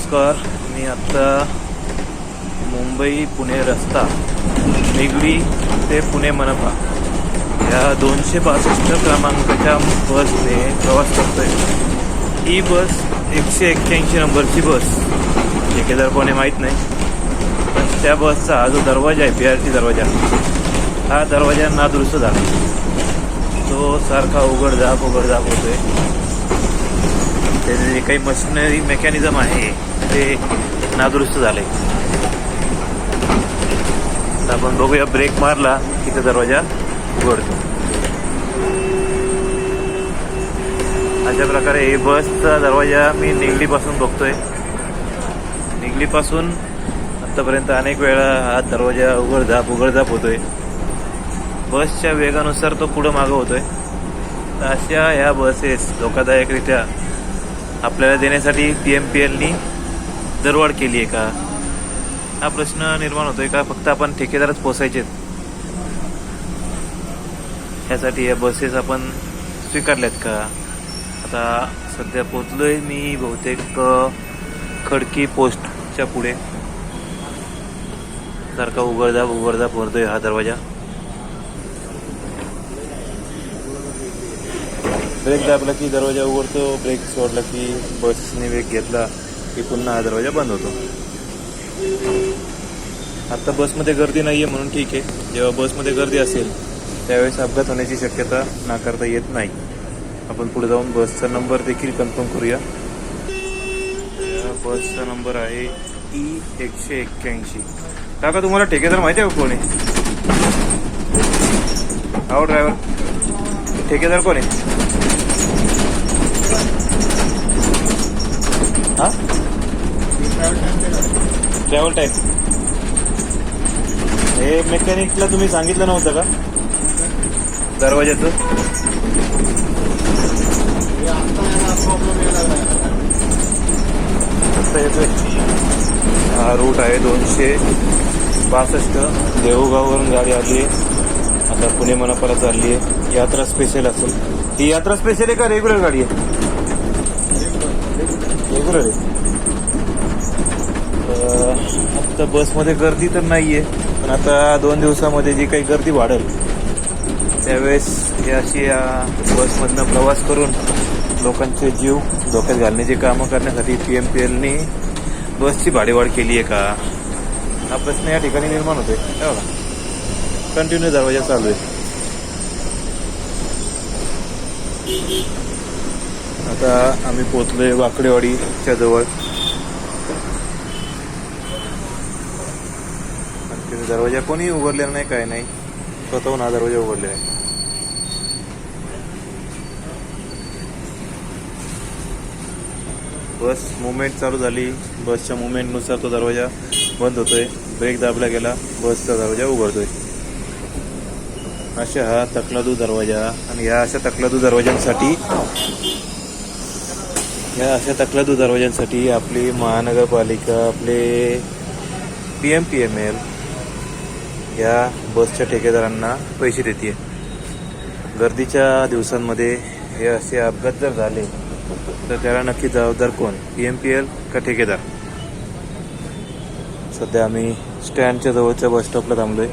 नमस्कार. मी आत्ता मुंबई पुणे रस्ता निगडी ते पुणे मनपा या 262 क्रमांकाच्या बसने प्रवास करतोय. ही बस 181 नंबरची बस. ठेकेदार कोणी माहीत नाही, पण त्या बसचा हा जो दरवाजा आहे, BRT दरवाजा, हा दरवाजा नादुरुस्त झाला. तो सारखा उघडझाप होतोय. त्याचे जे काही मशिनरी मेकॅनिझम आहे ते नादुरुस्त झाले. आपण बघूया, ब्रेक मारला की तो दरवाजा उघडतो. अशा प्रकारे हे बसचा दरवाजा मी निगडीपासून बघतोय. निगडीपासून आत्तापर्यंत अनेक वेळा हा दरवाजा उघडझाप होतोय. बसच्या वेगानुसार तो पुढं मागं होतोय. तर अशा ह्या बसेस धोकादायकरित्या आपल्याला देण्यासाठी PMPLनी दरवाढ केली आहे का, हा प्रश्न निर्माण होतोय. का फक्त आपण ठेकेदारच पोसायचे यासाठी या बसेस आपण स्वीकारल्यात का? आता सध्या पोचलोय मी बहुतेक खडकी पोस्टच्या पुढे. सारखा उघडझाप भरतोय हा दरवाजा. ब्रेक दाबला की दरवाजा उघडतो, ब्रेक सोडला की बसने वेग घेतला की पुन्हा हा दरवाजा बंद होतो. आता बसमध्ये गर्दी नाही आहे म्हणून ठीक आहे. जेव्हा बसमध्ये गर्दी असेल त्यावेळेस अपघात होण्याची शक्यता नाकारता येत नाही. आपण पुढे जाऊन बसचा नंबर देखील कन्फर्म करूया. बसचा नंबर आहे E181. काका, तुम्हाला ठेकेदार माहिती आहे का कोण आहे? हो ड्रायव्हर, ठेकेदार कोण आहे? हा, ट्रॅव्हल टाईम. हे मेकॅनिकला तुम्ही सांगितलं नव्हतं का दरवाजाचं? येतोय. हा रूट आहे 262. देऊगाववरून गाडी आली आहे, आता पुणे मनपाला चालली आहे. यात्रा स्पेशल असेल. ही यात्रा स्पेशल आहे का रेग्युलर गाडी आहे? रेग्युलर आहे. आता बसमध्ये गर्दी तर नाहीये, पण आता 2 दिवसामध्ये जी काही गर्दी वाढेल त्यावेळेस या बसमधनं प्रवास करून लोकांचे जीव धोक्यात घालण्याची कामं करण्यासाठी PMPLनी बसची भाडेवाढ केली आहे का, हा प्रश्न या ठिकाणी निर्माण होतोय. कंटिन्यू दरवाजा चालू आहे. आता आम्ही पोहोचलोय वाकडेवाडीच्या जवळ. दरवाजा कोणी उघडलेला नाही, काय नाही, स्वतःहून हा दरवाजा उघडलेला आहे. बस मुवमेंट चालू झाली. बसच्या मुवमेंटनुसार तो दरवाजा बंद होतोय. ब्रेक दाबला गेला, बसचा दरवाजा उघडतोय. अशा हा तकलादू दरवाजा. आणि या अशा तकलादू दरवाजांसाठी आपली महानगरपालिका, आपले PMPML या बसच्या ठेकेदारांना पैसे देते. गर्दीच्या दिवसांमध्ये हे असे अपघात जर झाले तर त्याला नक्की जबाबदार कोण, PMPL का ठेकेदार? सध्या आम्ही स्टँडच्या जवळच्या बस स्टॉपला थांबलोय.